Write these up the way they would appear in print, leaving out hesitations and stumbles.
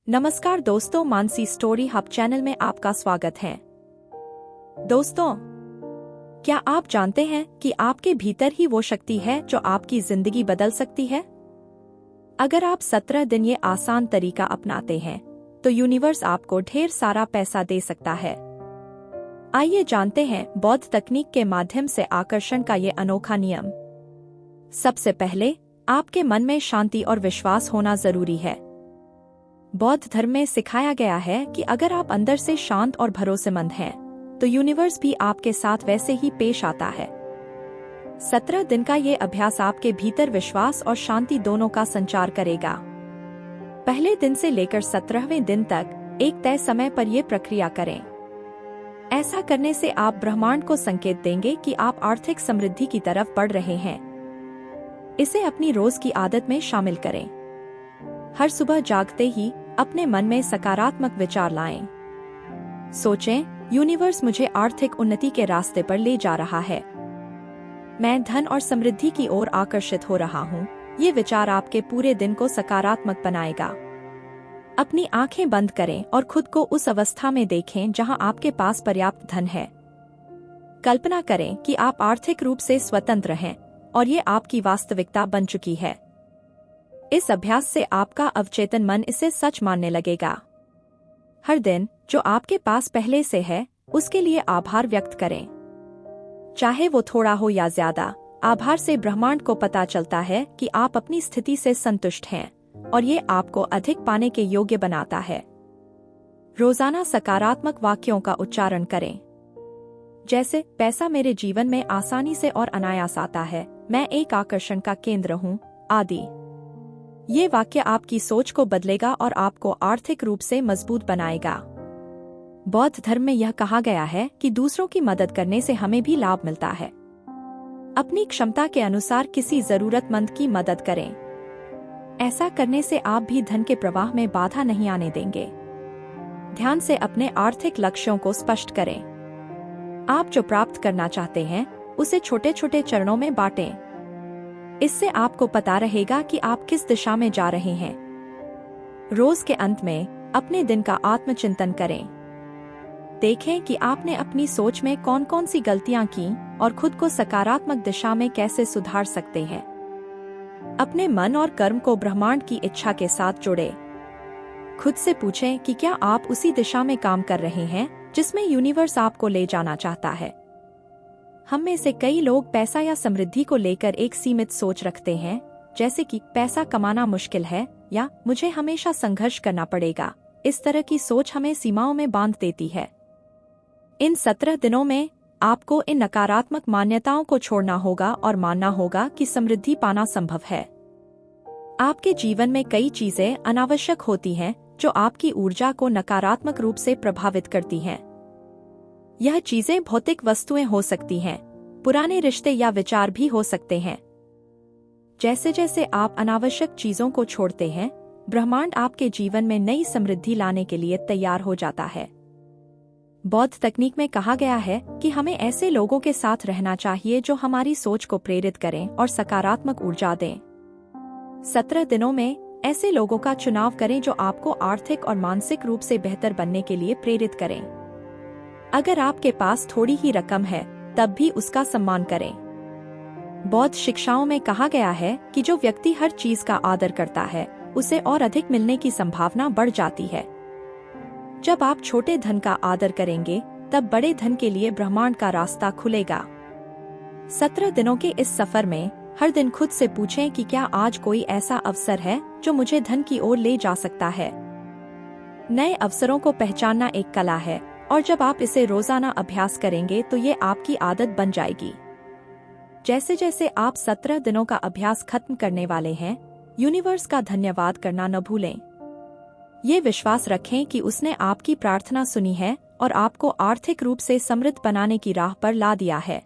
नमस्कार दोस्तों, Mansi story hub channel में आपका स्वागत है। दोस्तों, क्या आप जानते हैं कि आपके भीतर ही वो शक्ति है जो आपकी जिंदगी बदल सकती है? अगर आप 17 दिन ये आसान तरीका अपनाते हैं तो यूनिवर्स आपको ढेर सारा पैसा दे सकता है। आइए जानते हैं बौद्ध तकनीक के माध्यम से आकर्षण का ये अनोखा नियम। सबसे पहले आपके मन में शांति और विश्वास होना जरूरी है। बौद्ध धर्म में सिखाया गया है कि अगर आप अंदर से शांत और भरोसेमंद हैं, तो यूनिवर्स भी आपके साथ वैसे ही पेश आता है। 17 दिन का ये अभ्यास आपके भीतर विश्वास और शांति दोनों का संचार करेगा। पहले दिन से लेकर 17वें दिन तक एक तय समय पर यह प्रक्रिया करें। ऐसा करने से आप ब्रह्मांड को संकेत देंगे कि आप आर्थिक समृद्धि की तरफ बढ़ रहे हैं। इसे अपनी रोज की आदत में शामिल करें। हर सुबह जागते ही अपने मन में सकारात्मक विचार लाएं। सोचें, यूनिवर्स मुझे आर्थिक उन्नति के रास्ते पर ले जा रहा है। मैं धन और समृद्धि की ओर आकर्षित हो रहा हूँ। ये विचार आपके पूरे दिन को सकारात्मक बनाएगा। अपनी आंखें बंद करें और खुद को उस अवस्था में देखें जहां आपके पास पर्याप्त धन है। कल्पना करें कि आप आर्थिक रूप से स्वतंत्र हैं और ये आपकी वास्तविकता बन चुकी है। इस अभ्यास से आपका अवचेतन मन इसे सच मानने लगेगा। हर दिन जो आपके पास पहले से है उसके लिए आभार व्यक्त करें। चाहे वो थोड़ा हो या ज्यादा, आभार से ब्रह्मांड को पता चलता है कि आप अपनी स्थिति से संतुष्ट हैं और ये आपको अधिक पाने के योग्य बनाता है। रोजाना सकारात्मक वाक्यों का उच्चारण करें, जैसे पैसा मेरे जीवन में आसानी से और अनायास आता है, मैं एक आकर्षण का केंद्र हूँ, आदि। ये वाक्य आपकी सोच को बदलेगा और आपको आर्थिक रूप से मजबूत बनाएगा। बौद्ध धर्म में यह कहा गया है कि दूसरों की मदद करने से हमें भी लाभ मिलता है। अपनी क्षमता के अनुसार किसी जरूरतमंद की मदद करें। ऐसा करने से आप भी धन के प्रवाह में बाधा नहीं आने देंगे। ध्यान से अपने आर्थिक लक्ष्यों को स्पष्ट करें। आप जो प्राप्त करना चाहते हैं उसे छोटे छोटे चरणों में बांटें। इससे आपको पता रहेगा कि आप किस दिशा में जा रहे हैं। रोज के अंत में अपने दिन का आत्मचिंतन करें। देखें कि आपने अपनी सोच में कौन कौन सी गलतियां की और खुद को सकारात्मक दिशा में कैसे सुधार सकते हैं। अपने मन और कर्म को ब्रह्मांड की इच्छा के साथ जोड़ें। खुद से पूछें कि क्या आप उसी दिशा में काम कर रहे हैं जिसमें यूनिवर्स आपको ले जाना चाहता है। हम में से कई लोग पैसा या समृद्धि को लेकर एक सीमित सोच रखते हैं, जैसे कि पैसा कमाना मुश्किल है या मुझे हमेशा संघर्ष करना पड़ेगा। इस तरह की सोच हमें सीमाओं में बांध देती है। इन 17 दिनों में आपको इन नकारात्मक मान्यताओं को छोड़ना होगा और मानना होगा कि समृद्धि पाना संभव है। आपके जीवन में कई चीजें अनावश्यक होती हैं जो आपकी ऊर्जा को नकारात्मक रूप से प्रभावित करती हैं। यह चीजें भौतिक वस्तुएं हो सकती हैं, पुराने रिश्ते या विचार भी हो सकते हैं। जैसे जैसे आप अनावश्यक चीजों को छोड़ते हैं, ब्रह्मांड आपके जीवन में नई समृद्धि लाने के लिए तैयार हो जाता है। बौद्ध तकनीक में कहा गया है कि हमें ऐसे लोगों के साथ रहना चाहिए जो हमारी सोच को प्रेरित करें और सकारात्मक ऊर्जा दें। 17 दिनों में ऐसे लोगों का चुनाव करें जो आपको आर्थिक और मानसिक रूप से बेहतर बनने के लिए प्रेरित करें। अगर आपके पास थोड़ी ही रकम है तब भी उसका सम्मान करें। बौद्ध शिक्षाओं में कहा गया है कि जो व्यक्ति हर चीज का आदर करता है उसे और अधिक मिलने की संभावना बढ़ जाती है। जब आप छोटे धन का आदर करेंगे तब बड़े धन के लिए ब्रह्मांड का रास्ता खुलेगा। 17 दिनों के इस सफर में हर दिन खुद से पूछें कि क्या आज कोई ऐसा अवसर है जो मुझे धन की ओर ले जा सकता है। नए अवसरों को पहचानना एक कला है और जब आप इसे रोजाना अभ्यास करेंगे तो ये आपकी आदत बन जाएगी। जैसे जैसे आप 17 दिनों का अभ्यास खत्म करने वाले हैं, यूनिवर्स का धन्यवाद करना न भूलें। ये विश्वास रखें कि उसने आपकी प्रार्थना सुनी है और आपको आर्थिक रूप से समृद्ध बनाने की राह पर ला दिया है।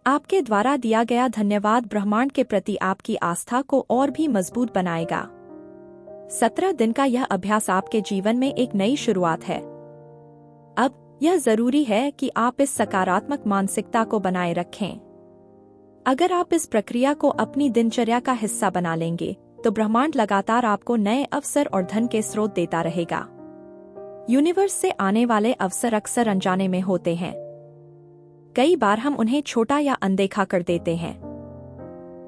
आपके द्वारा दिया गया धन्यवाद ब्रह्मांड के प्रति आपकी आस्था को और भी मजबूत बनाएगा। 17 दिन का यह अभ्यास आपके जीवन में एक नई शुरुआत है। अब यह जरूरी है कि आप इस सकारात्मक मानसिकता को बनाए रखें। अगर आप इस प्रक्रिया को अपनी दिनचर्या का हिस्सा बना लेंगे तो ब्रह्मांड लगातार आपको नए अवसर और धन के स्रोत देता रहेगा। यूनिवर्स से आने वाले अवसर अक्सर अनजाने में होते हैं। कई बार हम उन्हें छोटा या अनदेखा कर देते हैं,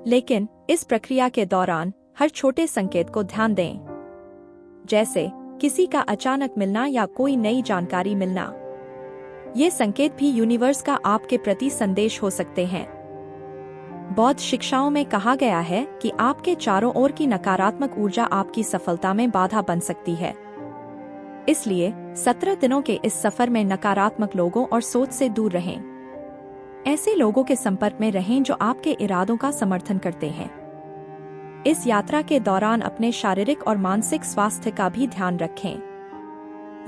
लेकिन इस प्रक्रिया के दौरान हर छोटे संकेत को ध्यान दें, जैसे किसी का अचानक मिलना या कोई नई जानकारी मिलना। ये संकेत भी यूनिवर्स का आपके प्रति संदेश हो सकते हैं। बौद्ध शिक्षाओं में कहा गया है कि आपके चारों ओर की नकारात्मक ऊर्जा आपकी सफलता में बाधा बन सकती है। इसलिए 17 दिनों के इस सफर में नकारात्मक लोगों और सोच से दूर रहें। ऐसे लोगों के संपर्क में रहें जो आपके इरादों का समर्थन करते हैं। इस यात्रा के दौरान अपने शारीरिक और मानसिक स्वास्थ्य का भी ध्यान रखें।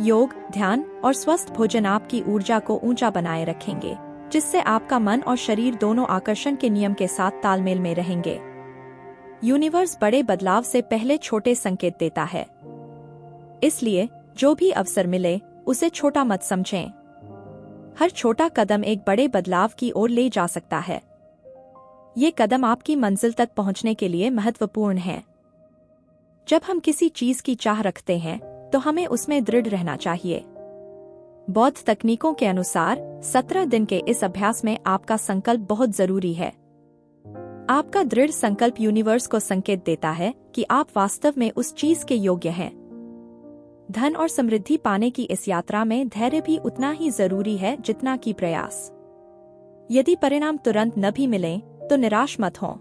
योग, ध्यान और स्वस्थ भोजन आपकी ऊर्जा को ऊंचा बनाए रखेंगे, जिससे आपका मन और शरीर दोनों आकर्षण के नियम के साथ तालमेल में रहेंगे। यूनिवर्स बड़े बदलाव से पहले छोटे संकेत देता है, इसलिए जो भी अवसर मिले उसे छोटा मत समझें। हर छोटा कदम एक बड़े बदलाव की ओर ले जा सकता है। ये कदम आपकी मंजिल तक पहुंचने के लिए महत्वपूर्ण है। जब हम किसी चीज की चाह रखते हैं तो हमें उसमें दृढ़ रहना चाहिए। बौद्ध तकनीकों के अनुसार 17 दिन के इस अभ्यास में आपका संकल्प बहुत जरूरी है। आपका दृढ़ संकल्प यूनिवर्स को संकेत देता है कि आप वास्तव में उस चीज के योग्य हैं। धन और समृद्धि पाने की इस यात्रा में धैर्य भी उतना ही जरूरी है जितना कि प्रयास। यदि परिणाम तुरंत न भी मिलें तो निराश मत हो।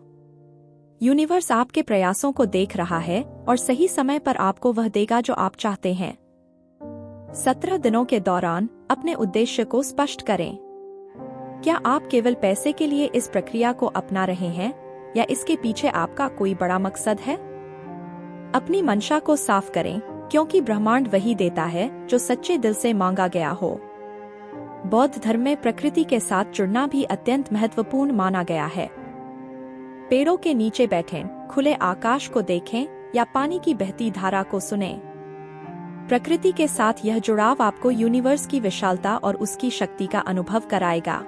यूनिवर्स आपके प्रयासों को देख रहा है और सही समय पर आपको वह देगा जो आप चाहते हैं। 17 दिनों के दौरान अपने उद्देश्य को स्पष्ट करें। क्या आप केवल पैसे के लिए इस प्रक्रिया को अपना रहे हैं या इसके पीछे आपका कोई बड़ा मकसद है? अपनी मंशा को साफ करें, क्योंकि ब्रह्मांड वही देता है जो सच्चे दिल से मांगा गया हो। बौद्ध धर्म में प्रकृति के साथ जुड़ना भी अत्यंत महत्वपूर्ण माना गया है। पेड़ों के नीचे बैठें, खुले आकाश को देखें या पानी की बहती धारा को सुनें। प्रकृति के साथ यह जुड़ाव आपको यूनिवर्स की विशालता और उसकी शक्ति का अनुभव कराएगा।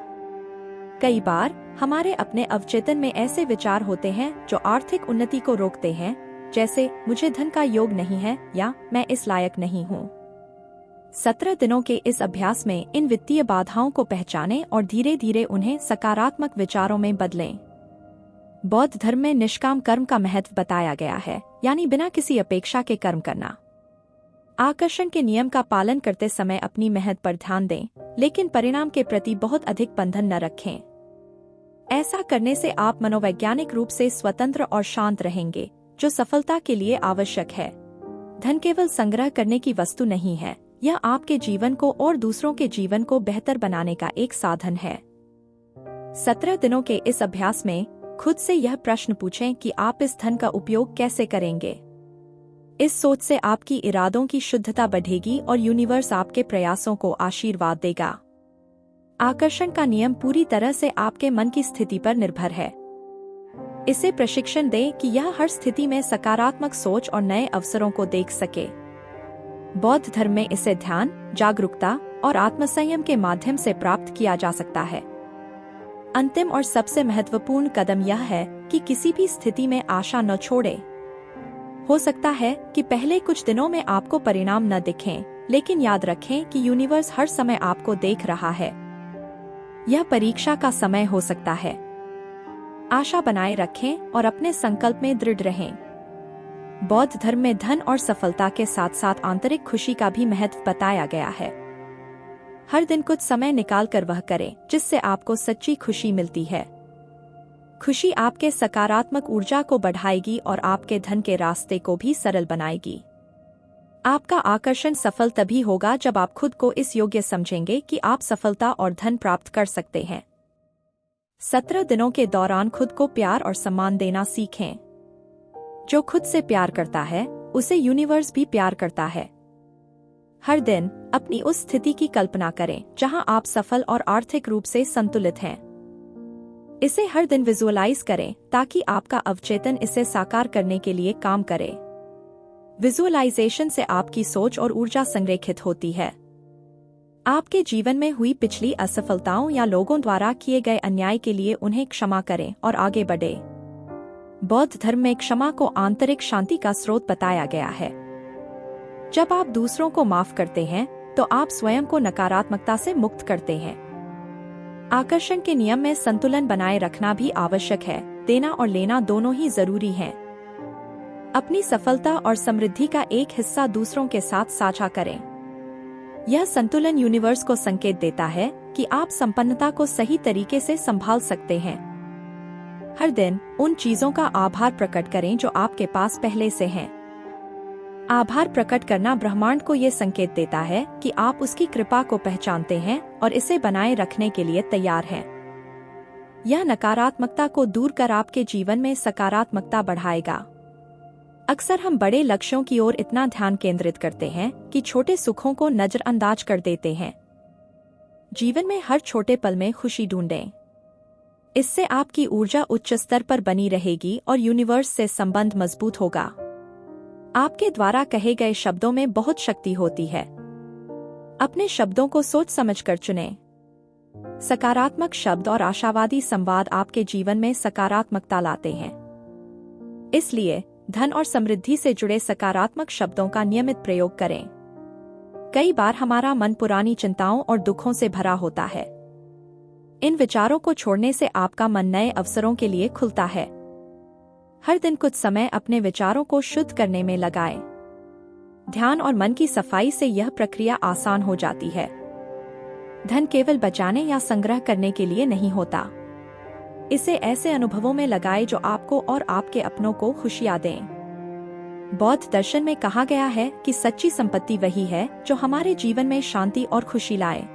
कई बार हमारे अपने अवचेतन में ऐसे विचार होते हैं जो आर्थिक उन्नति को रोकते हैं, जैसे मुझे धन का योग नहीं है या मैं इस लायक नहीं हूँ। 17 दिनों के इस अभ्यास में इन वित्तीय बाधाओं को पहचानें और धीरे धीरे उन्हें सकारात्मक विचारों में बदलें। बौद्ध धर्म में निष्काम कर्म का महत्व बताया गया है, यानी बिना किसी अपेक्षा के कर्म करना। आकर्षण के नियम का पालन करते समय अपनी मेहनत पर ध्यान दें, लेकिन परिणाम के प्रति बहुत अधिक बंधन न रखें। ऐसा करने से आप मनोवैज्ञानिक रूप से स्वतंत्र और शांत रहेंगे, जो सफलता के लिए आवश्यक है। धन केवल संग्रह करने की वस्तु नहीं है, यह आपके जीवन को और दूसरों के जीवन को बेहतर बनाने का एक साधन है। 17 दिनों के इस अभ्यास में खुद से यह प्रश्न पूछें कि आप इस धन का उपयोग कैसे करेंगे। इस सोच से आपकी इरादों की शुद्धता बढ़ेगी और यूनिवर्स आपके प्रयासों को आशीर्वाद देगा। आकर्षण का नियम पूरी तरह से आपके मन की स्थिति पर निर्भर है। इसे प्रशिक्षण दें कि यह हर स्थिति में सकारात्मक सोच और नए अवसरों को देख सके। बौद्ध धर्म में इसे ध्यान, जागरूकता और आत्मसंयम के माध्यम से प्राप्त किया जा सकता है। अंतिम और सबसे महत्वपूर्ण कदम यह है कि किसी भी स्थिति में आशा न छोड़े। हो सकता है कि पहले कुछ दिनों में आपको परिणाम न दिखें, लेकिन याद रखें कि यूनिवर्स हर समय आपको देख रहा है। यह परीक्षा का समय हो सकता है। आशा बनाए रखें और अपने संकल्प में दृढ़ रहें। बौद्ध धर्म में धन और सफलता के साथ साथ आंतरिक खुशी का भी महत्व बताया गया है। हर दिन कुछ समय निकालकर वह करें जिससे आपको सच्ची खुशी मिलती है। खुशी आपके सकारात्मक ऊर्जा को बढ़ाएगी और आपके धन के रास्ते को भी सरल बनाएगी। आपका आकर्षण सफल तभी होगा जब आप खुद को इस योग्य समझेंगे कि आप सफलता और धन प्राप्त कर सकते हैं। 17 दिनों के दौरान खुद को प्यार और सम्मान देना सीखें। जो खुद से प्यार करता है उसे यूनिवर्स भी प्यार करता है। हर दिन अपनी उस स्थिति की कल्पना करें जहां आप सफल और आर्थिक रूप से संतुलित हैं। इसे हर दिन विजुअलाइज करें ताकि आपका अवचेतन इसे साकार करने के लिए काम करे। विजुअलाइजेशन से आपकी सोच और ऊर्जा संरेखित होती है। आपके जीवन में हुई पिछली असफलताओं या लोगों द्वारा किए गए अन्याय के लिए उन्हें क्षमा करें और आगे बढ़े। बौद्ध धर्म में क्षमा को आंतरिक शांति का स्रोत बताया गया है। जब आप दूसरों को माफ करते हैं तो आप स्वयं को नकारात्मकता से मुक्त करते हैं। आकर्षण के नियम में संतुलन बनाए रखना भी आवश्यक है। देना और लेना दोनों ही जरूरी हैं। अपनी सफलता और समृद्धि का एक हिस्सा दूसरों के साथ साझा करें। यह संतुलन यूनिवर्स को संकेत देता है कि आप संपन्नता को सही तरीके से संभाल सकते हैं। हर दिन उन चीजों का आभार प्रकट करें जो आपके पास पहले से हैं। आभार प्रकट करना ब्रह्मांड को ये संकेत देता है कि आप उसकी कृपा को पहचानते हैं और इसे बनाए रखने के लिए तैयार हैं। यह नकारात्मकता को दूर कर आपके जीवन में सकारात्मकता बढ़ाएगा। अक्सर हम बड़े लक्ष्यों की ओर इतना ध्यान केंद्रित करते हैं कि छोटे सुखों को नजरअंदाज कर देते हैं। जीवन में हर छोटे पल में खुशी ढूंढें। इससे आपकी ऊर्जा उच्च स्तर पर बनी रहेगी और यूनिवर्स से संबंध मजबूत होगा। आपके द्वारा कहे गए शब्दों में बहुत शक्ति होती है। अपने शब्दों को सोच समझकर चुनें। सकारात्मक शब्द और आशावादी संवाद आपके जीवन में सकारात्मकता लाते हैं। इसलिए धन और समृद्धि से जुड़े सकारात्मक शब्दों का नियमित प्रयोग करें। कई बार हमारा मन पुरानी चिंताओं और दुखों से भरा होता है। इन विचारों को छोड़ने से आपका मन नए अवसरों के लिए खुलता है। हर दिन कुछ समय अपने विचारों को शुद्ध करने में लगाएं। ध्यान और मन की सफाई से यह प्रक्रिया आसान हो जाती है। धन केवल बचाने या संग्रह करने के लिए नहीं होता। इसे ऐसे अनुभवों में लगाएं जो आपको और आपके अपनों को खुशियां दें। बौद्ध दर्शन में कहा गया है कि सच्ची संपत्ति वही है जो हमारे जीवन में शांति और खुशी लाए।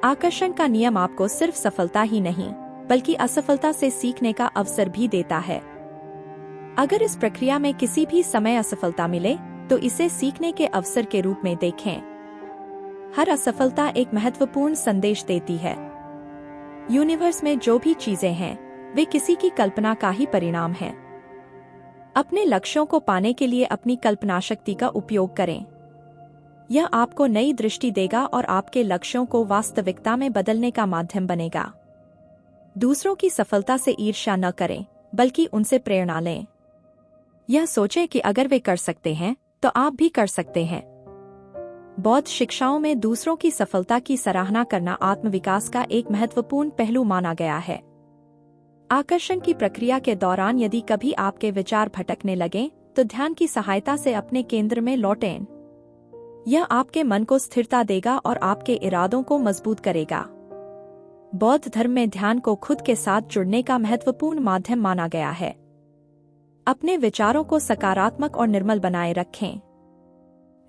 आकर्षण का नियम आपको सिर्फ सफलता ही नहीं बल्कि असफलता से सीखने का अवसर भी देता है। अगर इस प्रक्रिया में किसी भी समय असफलता मिले तो इसे सीखने के अवसर के रूप में देखें। हर असफलता एक महत्वपूर्ण संदेश देती है। यूनिवर्स में जो भी चीजें हैं वे किसी की कल्पना का ही परिणाम हैं। अपने लक्ष्यों को पाने के लिए अपनी कल्पना शक्ति का उपयोग करें। यह आपको नई दृष्टि देगा और आपके लक्ष्यों को वास्तविकता में बदलने का माध्यम बनेगा। दूसरों की सफलता से ईर्ष्या न करें बल्कि उनसे प्रेरणा लें। यह सोचें कि अगर वे कर सकते हैं तो आप भी कर सकते हैं। बौद्ध शिक्षाओं में दूसरों की सफलता की सराहना करना आत्मविकास का एक महत्वपूर्ण पहलू माना गया है। आकर्षण की प्रक्रिया के दौरान यदि कभी आपके विचार भटकने लगें तो ध्यान की सहायता से अपने केंद्र में लौटें। यह आपके मन को स्थिरता देगा और आपके इरादों को मजबूत करेगा। बौद्ध धर्म में ध्यान को खुद के साथ जुड़ने का महत्वपूर्ण माध्यम माना गया है। अपने विचारों को सकारात्मक और निर्मल बनाए रखें।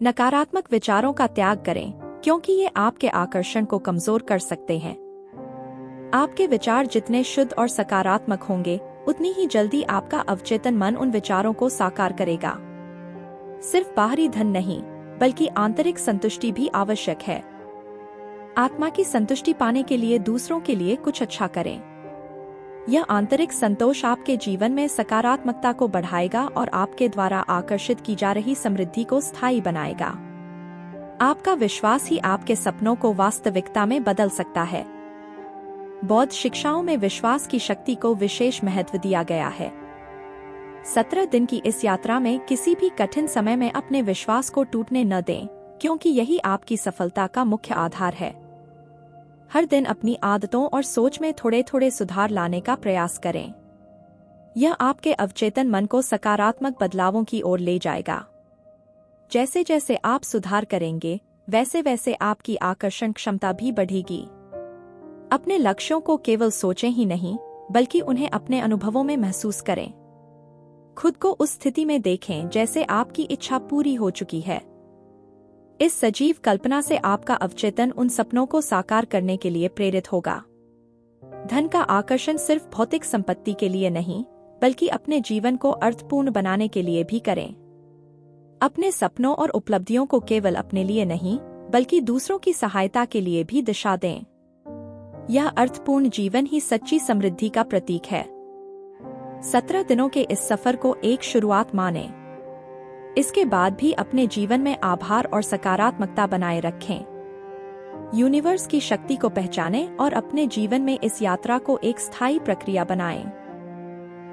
नकारात्मक विचारों का त्याग करें क्योंकि ये आपके आकर्षण को कमजोर कर सकते हैं। आपके विचार जितने शुद्ध और सकारात्मक होंगे उतनी ही जल्दी आपका अवचेतन मन उन विचारों को साकार करेगा। सिर्फ बाहरी धन नहीं बल्कि आंतरिक संतुष्टि भी आवश्यक है। आत्मा की संतुष्टि पाने के लिए दूसरों के लिए कुछ अच्छा करें। यह आंतरिक संतोष आपके जीवन में सकारात्मकता को बढ़ाएगा और आपके द्वारा आकर्षित की जा रही समृद्धि को स्थायी बनाएगा। आपका विश्वास ही आपके सपनों को वास्तविकता में बदल सकता है। बौद्ध शिक्षाओं में विश्वास की शक्ति को विशेष महत्व दिया गया है। 17 दिन की इस यात्रा में किसी भी कठिन समय में अपने विश्वास को टूटने न दें क्योंकि यही आपकी सफलता का मुख्य आधार है। हर दिन अपनी आदतों और सोच में थोड़े थोड़े सुधार लाने का प्रयास करें। यह आपके अवचेतन मन को सकारात्मक बदलावों की ओर ले जाएगा। जैसे जैसे आप सुधार करेंगे वैसे वैसे आपकी आकर्षण क्षमता भी बढ़ेगी। अपने लक्ष्यों को केवल सोचें ही नहीं बल्कि उन्हें अपने अनुभवों में महसूस करें। खुद को उस स्थिति में देखें जैसे आपकी इच्छा पूरी हो चुकी है। इस सजीव कल्पना से आपका अवचेतन उन सपनों को साकार करने के लिए प्रेरित होगा। धन का आकर्षण सिर्फ भौतिक संपत्ति के लिए नहीं बल्कि अपने जीवन को अर्थपूर्ण बनाने के लिए भी करें। अपने सपनों और उपलब्धियों को केवल अपने लिए नहीं बल्कि दूसरों की सहायता के लिए भी दिशा दें। यह अर्थपूर्ण जीवन ही सच्ची समृद्धि का प्रतीक है। 17 दिनों के इस सफर को एक शुरुआत मानें। इसके बाद भी अपने जीवन में आभार और सकारात्मकता बनाए रखें। यूनिवर्स की शक्ति को पहचानें और अपने जीवन में इस यात्रा को एक स्थायी प्रक्रिया बनाएं।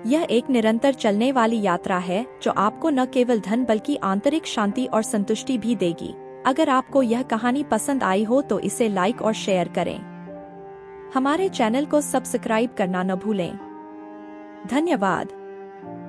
यह एक निरंतर चलने वाली यात्रा है जो आपको न केवल धन बल्कि आंतरिक शांति और संतुष्टि भी देगी। अगर आपको यह कहानी पसंद आई हो तो इसे लाइक और शेयर करें। हमारे चैनल को सब्सक्राइब करना न भूलें। धन्यवाद।